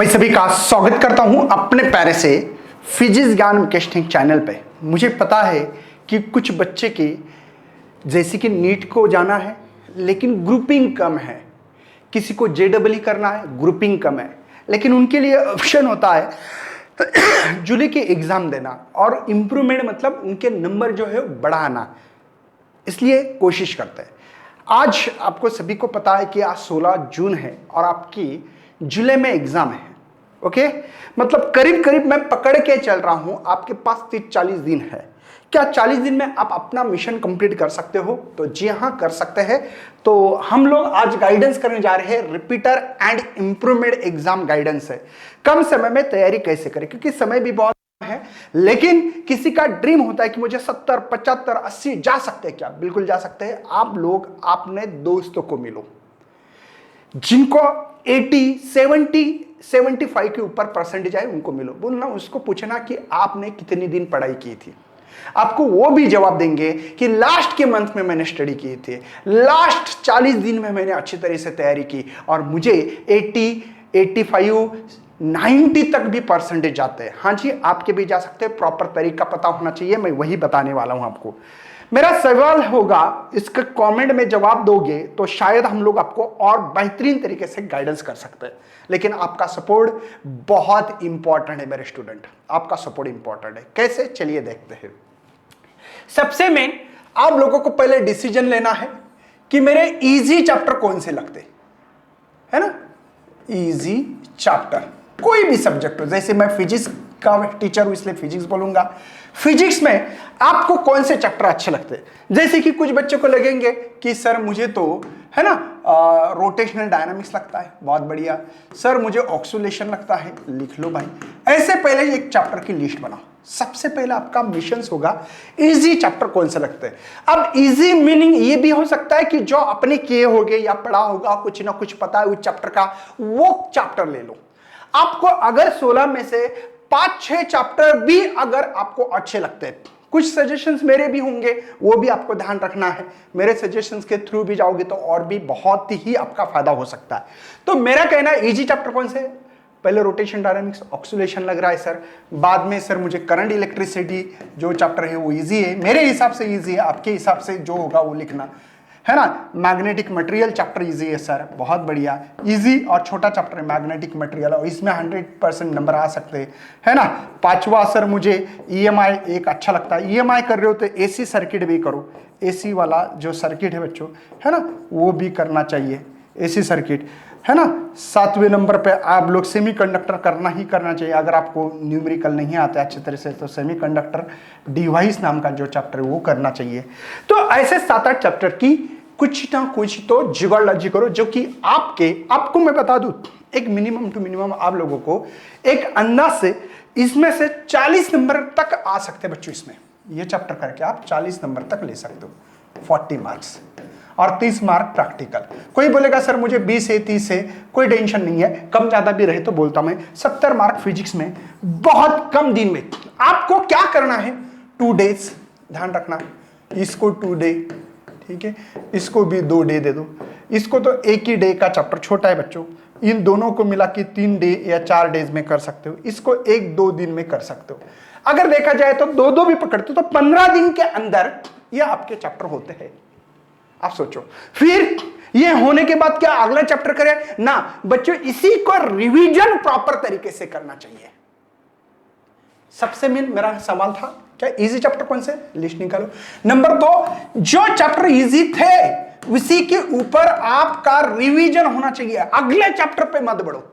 मैं सभी का स्वागत करता हूं अपने प्यारे से फिजिक्स ज्ञान विकेशनिक चैनल पे। मुझे पता है कि कुछ बच्चे की जैसे कि नीट को जाना है लेकिन ग्रुपिंग कम है, किसी को JEE करना है ग्रुपिंग कम है, लेकिन उनके लिए ऑप्शन होता है जुली की एग्जाम देना और इम्प्रूवमेंट मतलब उनके नंबर जो है बढ़ाना, इसलिए कोशिश करते हैं। आज आपको सभी को पता है कि आज 16 जून है और आपकी जुलाई में एग्जाम है। ओके, मतलब करीब करीब मैं पकड़ के चल रहा हूं आपके पास 30-40 दिन है। क्या 40 दिन में आप अपना मिशन कंप्लीट कर सकते हो? तो जी हाँ, कर सकते हैं। तो हम लोग आज गाइडेंस करने जा रहे हैं repeater and improvement exam guidance है। कम समय में तैयारी कैसे करें, क्योंकि समय भी बहुत है, लेकिन किसी का ड्रीम होता है कि मुझे 70, 75, 80 जा सकते हैं। क्या? बिल्कुल जा सकते हैं। आप लोग अपने दोस्तों को मिलो जिनको 80, 70, 75 के ऊपर परसेंटेज आए, उनको मिलो। बोलना, उसको पूछना कि आपने कितनी दिन पढ़ाई की थी। आपको वो भी जवाब देंगे कि लास्ट के मंथ में मैंने स्टडी की थी, लास्ट 40 दिन में मैंने अच्छी तरह से तैयारी की और मुझे 80, 85, 90 तक भी परसेंटेज जाते हैं। हाँ जी, आपके भी जा सकते हैं। प्रॉपर तरीका पता होना चाहिए, मैं वही बताने वाला हूं आपको। मेरा सवाल होगा, इसका कमेंट में जवाब दोगे तो शायद हम लोग आपको और बेहतरीन तरीके से गाइडेंस कर सकते हैं। लेकिन आपका सपोर्ट बहुत इंपॉर्टेंट है मेरे स्टूडेंट, आपका सपोर्ट इंपॉर्टेंट है। कैसे? चलिए देखते हैं। सबसे मेन, आप लोगों को पहले डिसीजन लेना है कि मेरे इजी चैप्टर कौन से लगते है ना। इजी चैप्टर कोई भी सब्जेक्ट हो, जैसे मैं फिजिक्स का टीचर हूं इसलिए फिजिक्स बोलूंगा। फिजिक्स में आपको कौन से चैप्टर अच्छे लगते हैं? जैसे कि कुछ बच्चों को लगेंगे कि सर मुझे तो है ना रोटेशनल डायनामिक्स लगता है, बहुत बढ़िया। सर मुझे ऑक्सीलेशन लगता है, लिख लो भाई। ऐसे पहले एक चैप्टर की लिस्ट बनाओ। सबसे पहला आपका मिशन होगा इजी चैप्टर कौन से लगते हैं। अब इजी मीनिंग ये भी हो सकता है कि जो अपने किए होगे या पढ़ा होगा, कुछ ना कुछ पता है उस चैप्टर का, वो चैप्टर ले लो। आपको अगर 16 में से 5-6 चैप्टर भी अगर आपको अच्छे लगते हैं, कुछ सजेशंस मेरे भी होंगे, वो भी आपको ध्यान रखना है। मेरे सजेशंस के थ्रू भी जाओगे तो और भी बहुत ही आपका फायदा हो सकता है। तो मेरा कहना है इजी चैप्टर कौन से? पहले रोटेशन डायनामिक्स, ऑक्सीलेशन लग रहा है सर। बाद में सर मुझे करंट इलेक्ट्रिसिटी जो चैप्टर है वो इजी है, मेरे हिसाब से इजी है, आपके हिसाब से जो होगा वो लिखना है ना। मैग्नेटिक मटेरियल चैप्टर इजी है सर, बहुत बढ़िया। इजी और छोटा चैप्टर है मैग्नेटिक मटेरियल, और इसमें 100% नंबर आ सकते हैं, है ना। 5वां सर मुझे EMI एक अच्छा लगता है। EMI कर रहे हो तो AC सर्किट भी करो, AC वाला जो सर्किट है बच्चों, है ना, वो भी करना चाहिए, AC सर्किट, है ना। 7वें नंबर पे आप लोग सेमीकंडक्टर करना ही करना चाहिए। अगर आपको न्यूमेरिकल नहीं आता अच्छी तरह से तो सेमीकंडक्टर डिवाइस नाम का जो चैप्टर है वो करना चाहिए। तो ऐसे 7-8 चैप्टर की कुछ ना कुछ तो जुगाड़बाजी करो, जो कि आपको मैं बता दूं, एक मिनिमम टू मिनिमम आप लोगों को एक अंदाज से इसमें से 40 नंबर तक आ सकते हैं बच्चों। इसमें ये चैप्टर करके आप 40 नंबर तक ले सकते हो, 40 मार्क्स और 30 मार्क प्रैक्टिकल। कोई बोलेगा सर मुझे 20 है, 30 है, कोई टेंशन नहीं है, कम ज्यादा भी रहे तो बोलता मैं 70 मार्क फिजिक्स में बहुत कम दिन में। आपको क्या करना है, 2 डेज, ध्यान रखना, इसको 2 डे, ठीक है, इसको भी 2 डे दे दो। इसको तो एक ही डे का चैप्टर, छोटा है बच्चों, इन दोनों को मिला के 3 डे या 4 डेज में कर सकते हो। इसको 1-2 दिन में कर सकते हो। अगर देखा जाए तो 2-2 भी पकड़ते हो तो 15 दिन के अंदर ये आपके चैप्टर होते हैं। आप सोचो, फिर ये होने के बाद क्या अगला चैप्टर करें ना बच्चों, इसी को रिवीजन प्रॉपर तरीके से करना चाहिए। सबसे मेन मेरा सवाल था क्या इजी चैप्टर कौन से, लिस्ट निकालो। नंबर 2, जो चैप्टर इजी थे उसी के ऊपर आपका रिवीजन होना चाहिए, अगले चैप्टर पे मत बढ़ो।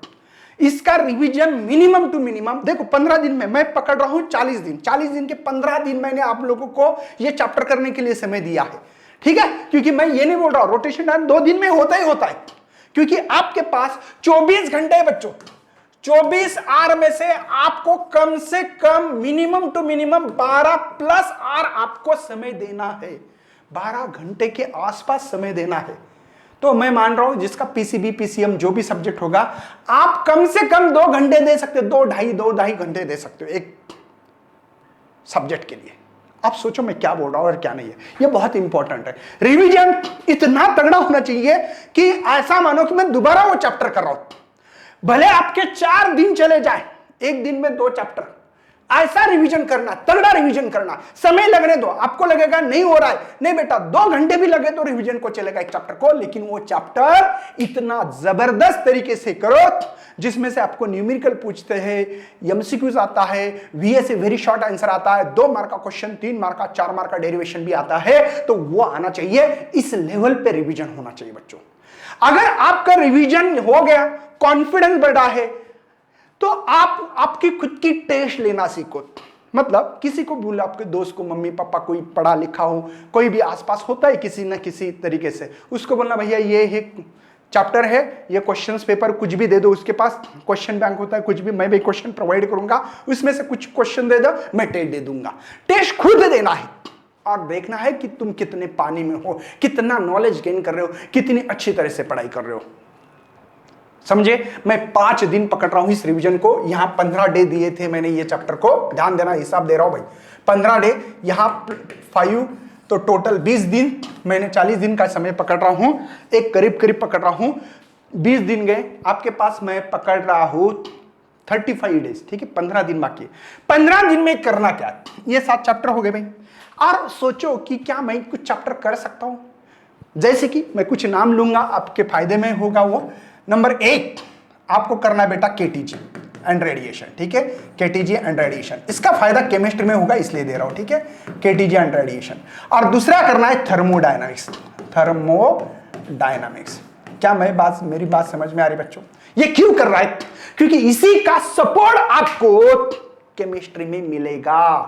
इसका रिवीजन मिनिमम टू मिनिमम देखो 15 दिन में, मैं पकड़ रहा हूं 40 दिन, 40 दिन के 15 दिन मैंने आप लोगों को यह चैप्टर करने के लिए समय दिया है, ठीक है। क्योंकि मैं ये नहीं बोल रहा हूं रोटेशन डायन 2 दिन में होता ही होता है, क्योंकि आपके पास 24 घंटे है बच्चों। 24 आवर में से आपको कम से कम मिनिमम टू मिनिमम 12+ आवर आपको समय देना है, 12 घंटे के आसपास समय देना है। तो मैं मान रहा हूं जिसका PCB PCM जो भी सब्जेक्ट होगा, आप कम से कम 2 घंटे दे सकते हो, 2-2.5 घंटे दे सकते हो एक सब्जेक्ट के लिए। आप सोचो मैं क्या बोल रहा हूं और क्या नहीं है, ये बहुत इंपॉर्टेंट है। रिवीजन इतना तगड़ा होना चाहिए कि ऐसा मानो कि मैं दोबारा वो चैप्टर कर रहा हूं। भले आपके 4 दिन चले जाए, एक दिन में 2 चैप्टर, ऐसा रिवीजन करना, तगड़ा रिवीजन करना, समय लगने दो। आपको लगेगा नहीं हो रहा है, नहीं बेटा 2 घंटे भी लगे तो रिवीजन को चलेगा एक चैप्टर को, लेकिन वो चैप्टर इतना जबरदस्त तरीके से करो जिसमें से आपको न्यूमेरिकल पूछते हैं, एमसीक्यूज आता है, वीएस वेरी शॉर्ट आंसर आता है, 2 मार्क का क्वेश्चन, 3 मार्क का, 4 मार्क का डेरिवेशन भी आता है, तो वो आना चाहिए। इस लेवल पे रिवीजन होना चाहिए बच्चों। अगर आपका रिवीजन हो गया, कॉन्फिडेंस बढ़ा है, तो आप आपकी खुद की टेस्ट लेना सीखो। मतलब किसी को बोला, आपके दोस्त को, मम्मी पापा, कोई पढ़ा लिखा हो, कोई भी आसपास होता है किसी न किसी तरीके से, उसको बोलना भैया ये चैप्टर है, ये क्वेश्चंस पेपर कुछ भी दे दो, उसके पास क्वेश्चन बैंक होता है, कुछ भी, मैं भी क्वेश्चन प्रोवाइड करूंगा, उसमें से कुछ क्वेश्चन दे दो, मैं टेस्ट दे दूंगा। टेस्ट खुद देना है और देखना है कि तुम कितने पानी में हो, कितना नॉलेज गेन कर रहे हो, कितनी अच्छी तरह से पढ़ाई कर रहे हो। समझे? मैं 5 दिन पकड़ रहा हूं इस रिवीजन को। यहां 15 डे दिए थे मैंने ये चैप्टर को, ध्यान देना, हिसाब दे रहा हूं भाई। 15 डे, यहां 5, तो टोटल 20 दिन, मैंने 40 दिन का समय पकड़ रहा हूं, एक करीब करीब पकड़ रहा हूं। 20 दिन गए, आपके पास मैं पकड़ रहा हूं 35 डेज, ठीक है, 15 दिन बाकी है। 15 दिन में करना क्या? ये 7 चैप्टर हो गए भाई। और सोचो कि क्या मैं कुछ चैप्टर कर सकता हूं, जैसे कि मैं कुछ नाम लूंगा, आपके फायदे में होगा वो। नंबर 1 आपको करना है बेटा केटीजी एंड रेडिएशन, ठीक है, केटीजी एंड रेडिएशन। इसका फायदा केमिस्ट्री में होगा इसलिए दे रहा हूं, ठीक है, केटीजी एंड रेडिएशन। और दूसरा करना है थर्मोडायनामिक्स, थर्मोडायनामिक्स। क्या मेरी बात समझ में आ रही बच्चों? ये क्यों कर रहा है? क्योंकि इसी का सपोर्ट आपको केमिस्ट्री में मिलेगा।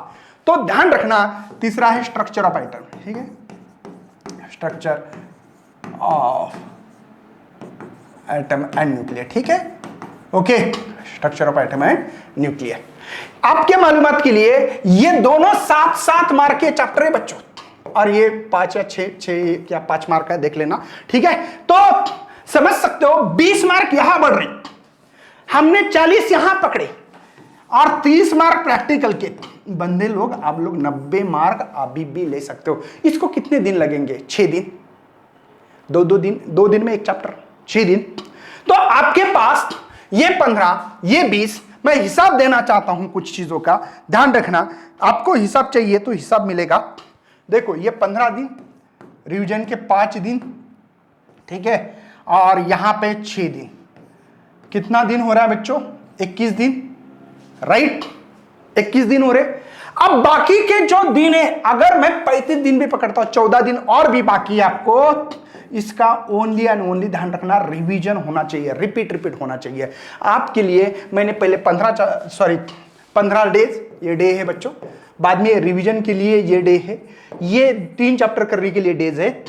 तो ध्यान रखना। तीसरा है स्ट्रक्चर ऑफ एटम, ठीक है, structure of atom and nuclear, ठीक है, okay, structure of atom and nuclear. आपके मालूमात के लिए ये दोनों 7-7 मार्क के चैप्टर है बच्चों, और ये 5 या 6 या 5 मार्क का देख लेना, ठीक है। तो समझ सकते हो 20 मार्क यहां बढ़ रही, हमने 40 यहां पकड़े और 30 मार्क प्रैक्टिकल के। बंदे लोग, आप लोग 90 मार्क अभी भी ले सकते हो। इसको कितने दिन लगेंगे? 6 दिन, 2 दिन में एक चैप्टर, 6 दिन। तो आपके पास ये 15, ये 20, मैं हिसाब देना चाहता हूं कुछ चीजों का, ध्यान रखना। आपको हिसाब चाहिए तो हिसाब मिलेगा। देखो ये 15 दिन, रिवीजन के 5 दिन, ठीक है, और यहां पे 6 दिन, कितना दिन हो रहा है बच्चों? 21 दिन, राइट, 21 दिन हो रहे। अब बाकी के जो दिन है, अगर मैं 35 दिन भी पकड़ता हूं, 14 दिन और भी बाकी है आपको, इसका ओनली एंड ओनली ध्यान रखना, रिवीजन होना चाहिए, रिपीट होना चाहिए। आपके लिए मैंने पहले 15 डेज ये डे है बच्चों, बाद में रिवीजन के लिए ये डे है, ये 3 चैप्टर करने के लिए डेज है,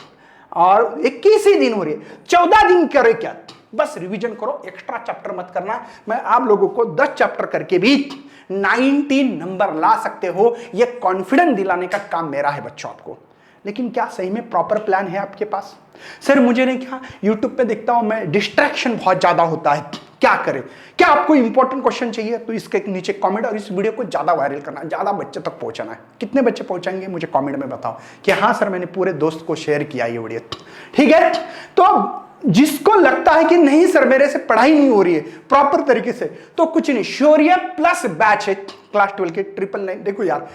और 21 ही दिन हो रही है। 14 दिन करे क्या? बस रिवीजन करो, एक्स्ट्रा चैप्टर मत करना। मैं आप लोगों को 10 चैप्टर करके भी 90 नंबर ला सकते हो, ये कॉन्फिडेंस दिलाने का काम मेरा है बच्चों आपको। लेकिन क्या सही में प्रॉपर प्लान है आपके पास? सर मुझे नहीं, क्या यूट्यूब पे देखता हूं मैं, डिस्ट्रैक्शन बहुत ज्यादा होता है, क्या करें? क्या आपको इंपॉर्टेंट क्वेश्चन चाहिए तो इसके नीचे कमेंट, और इस वीडियो को ज्यादा वायरल करना, ज्यादा बच्चे तक पहुंचाना है। कितने बच्चे पहुंचाएंगे मुझे कमेंट में बताओ कि हाँ सर मैंने पूरे दोस्त को शेयर किया ये वीडियो, ठीक है। तो जिसको लगता है कि नहीं सर मेरे से पढ़ाई नहीं हो रही है प्रॉपर तरीके से, तो कुछ नहीं, शौर्य प्लस बैच है क्लास 12 के 999। देखो यार,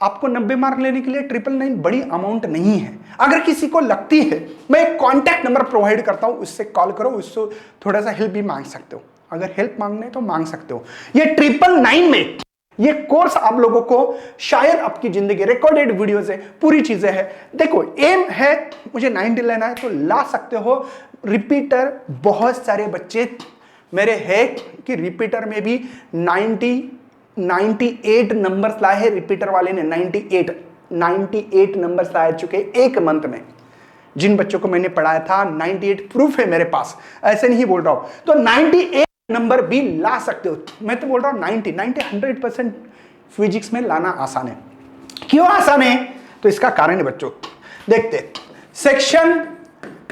आपको 90 मार्क लेने के लिए 999 बड़ी अमाउंट नहीं है। अगर किसी को लगती है, मैं एक कॉन्टैक्ट नंबर प्रोवाइड करता हूं, उससे कॉल करो, उससे थोड़ा सा हेल्प भी मांग सकते हो। अगर हेल्प मांगने तो मांग सकते हो। ये 999 में ये कोर्स आप लोगों को शायद आपकी जिंदगी, रिकॉर्डेड वीडियोस है, पूरी चीजें हैं। देखो एम है मुझे 90 लेना है तो ला सकते हो। रिपीटर बहुत सारे बच्चे मेरे है कि रिपीटर में भी 98 नंबर्स लाए हैं। रिपीटर वाले ने 98 नंबर्स लाए चुके एक मंथ में। जिन बच्चों को मैंने पढ़ाया था 98 प्रूफ है मेरे पास, ऐसे नहीं बोल रहा हूं। तो 98 नंबर भी ला सकते हो। मैं तो बोल रहा हूं 90 100% फिजिक्स में लाना आसान है। क्यों आसान है? तो इसका कारण है बच्चों, देखते सेक्शन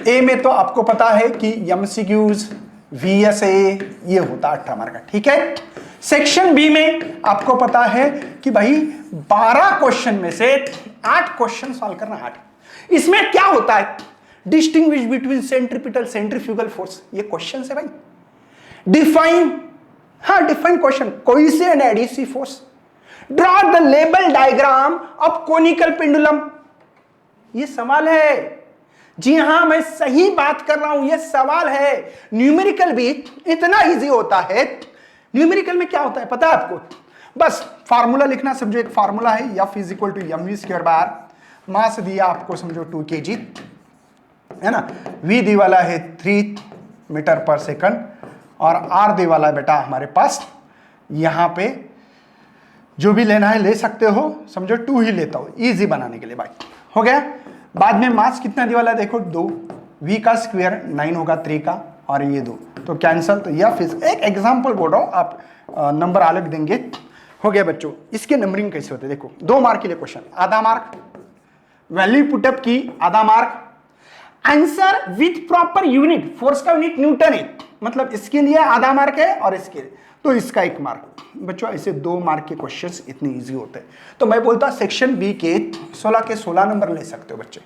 ए में तो आपको पता है कि एमसीक्यूज वीएसए ये होता है 18 मार्क का, ठीक है। सेक्शन बी में आपको पता है कि भाई 12 क्वेश्चन में से 8 क्वेश्चन सॉल्व करना। 8 इसमें क्या होता है? Distinguish between centripetal centrifugal force, ये क्वेश्चन है भाई। डिफाइन, हाँ define question, cohesive and adhesive force, draw the label diagram of conical pendulum. ये सवाल है, जी हां मैं सही बात कर रहा हूं, ये सवाल है। न्यूमेरिकल भी इतना इजी होता है। न्यूमेरिकल में क्या होता है पता है आपको, बस फार्मूला लिखना, समझो एक फार्मूला है F is equal to mv² बार, मास दिया आपको समझो 2 kg है ना, v दी वाला है 3 मीटर पर सेकंड, और r दी वाला है बेटा हमारे पास, यहां पे जो भी लेना है ले सकते हो, समझो 2 ही लेता हूं इजी बनाने के लिए भाई, हो गया। बाद में मास कितना दी वाला है देखो 2, v का स्क्वायर 9 होगा 3 का, और ये 2 तो कैंसल। तो यह फिर एक एग्जांपल बोल रहा हूं, आप नंबर अलग देंगे, हो गया बच्चों। इसके नंबरिंग कैसे होते हैं देखो, 2 मार्क के लिए क्वेश्चन, आधा मार्क, वैल्यू पुटअप की आधा mark, answer with proper unit, force का यूनिट न्यूटन है, मतलब इसके लिए आधा मार्क है और इसके लिए तो इसका 1 मार्क। बच्चों ऐसे 2 मार्क के क्वेश्चंस इतने इजी होते हैं। तो मैं बोलता सेक्शन बी के 16 के 16 नंबर ले सकते हो बच्चे,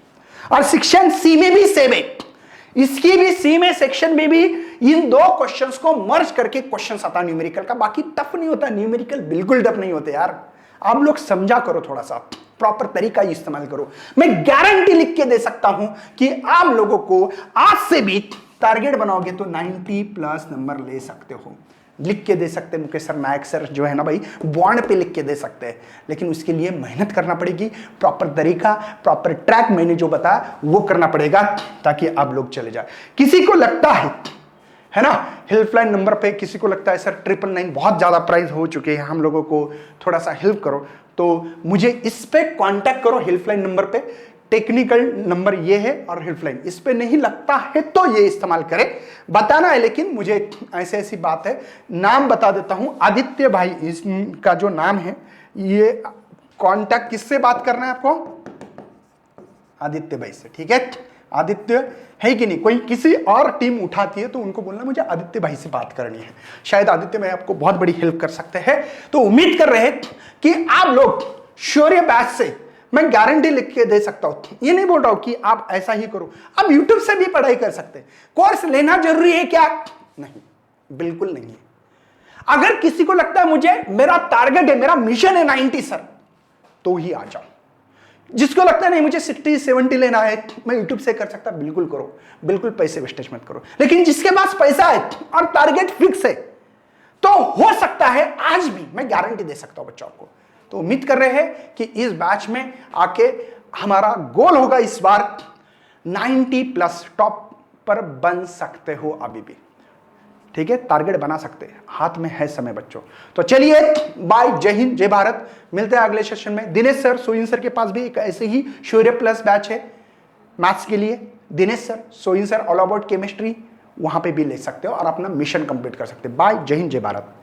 और सेक्शन सी में भी सेम है, इसकी भी सी में सेक्शन में भी इन 2 क्वेश्चंस को मर्ज करके क्वेश्चंस आता है न्यूमेरिकल का। बाकी टफ नहीं होता न्यूमेरिकल, बिल्कुल टफ नहीं होते यार, आप लोग समझा करो, थोड़ा सा प्रॉपर तरीका इस्तेमाल करो। मैं गारंटी लिख के दे सकता हूं कि आप लोगों को आज से भी टारगेट बनाओगे तो 90+ नंबर ले सकते हो, लिख के दे सकते हैं। मुकेश सर, नायक सर जो है ना भाई, बॉन्ड पे लिख के दे सकते हैं, लेकिन उसके लिए मेहनत करना पड़ेगी, प्रॉपर तरीका, प्रॉपर ट्रैक मैंने जो बताया वो करना पड़ेगा, ताकि आप लोग चले जाए। किसी को लगता है ना हेल्पलाइन नंबर पे, किसी को लगता है सर 999 बहुत ज्यादा प्राइस हो चुके हैं, हम लोगों को थोड़ा सा हेल्प करो, तो मुझे इस पे कांटेक्ट करो हेल्पलाइन नंबर पे, टेक्निकल नंबर ये है, और हेल्पलाइन इस पे नहीं लगता है तो ये इस्तेमाल करें, बताना है। लेकिन मुझे ऐसी ऐसी बात है, नाम बता देता हूं, आदित्य भाई इसका जो नाम है, ये कांटेक्ट किससे बात करना है आपको, आदित्य भाई से, ठीक है। आदित्य है कि नहीं, कोई किसी और टीम उठाती है तो उनको बोलना मुझे आदित्य भाई से बात करनी है, शायद आदित्य भाई आपको बहुत बड़ी हेल्प कर सकते हैं। तो उम्मीद कर रहे हैं कि आप लोग शौर्य बैच से मैं गारंटी लिख के दे सकता हूं, ये नहीं बोल रहा हूं कि आप ऐसा ही करो, आप YouTube से भी पढ़ाई कर सकते हैं। कोर्स लेना जरूरी है क्या, नहीं, बिल्कुल नहीं है। अगर किसी को लगता है मुझे मेरा टारगेट है, मेरा मिशन है 90 सर, तो ही आ जाओ। जिसको लगता है नहीं मुझे 60-70 लेना है, मैं YouTube से कर सकता, बिल्कुल करो, बिल्कुल पैसे वेस्टेज मत करो। लेकिन जिसके पास पैसा है और टारगेट फिक्स है, तो हो सकता है आज भी मैं गारंटी दे सकता हूं बच्चों को। तो उम्मीद कर रहे हैं कि इस बैच में आके हमारा गोल होगा इस बार 90+ टॉप पर बन सकते हो अभी भी, ठीक है, टारगेट बना सकते हैं, हाथ में है समय बच्चों। तो चलिए बाय, जय हिंद, जय भारत, मिलते हैं अगले सेशन में। दिनेश सर, सोइन सर के पास भी एक ऐसे ही शौर्य प्लस बैच है मैथ्स के लिए, Dinesh sir, Soin sir, all about chemistry, वहां पे भी ले सकते हो और अपना मिशन कंप्लीट कर सकते हो। बाय, जय हिंद, जय भारत।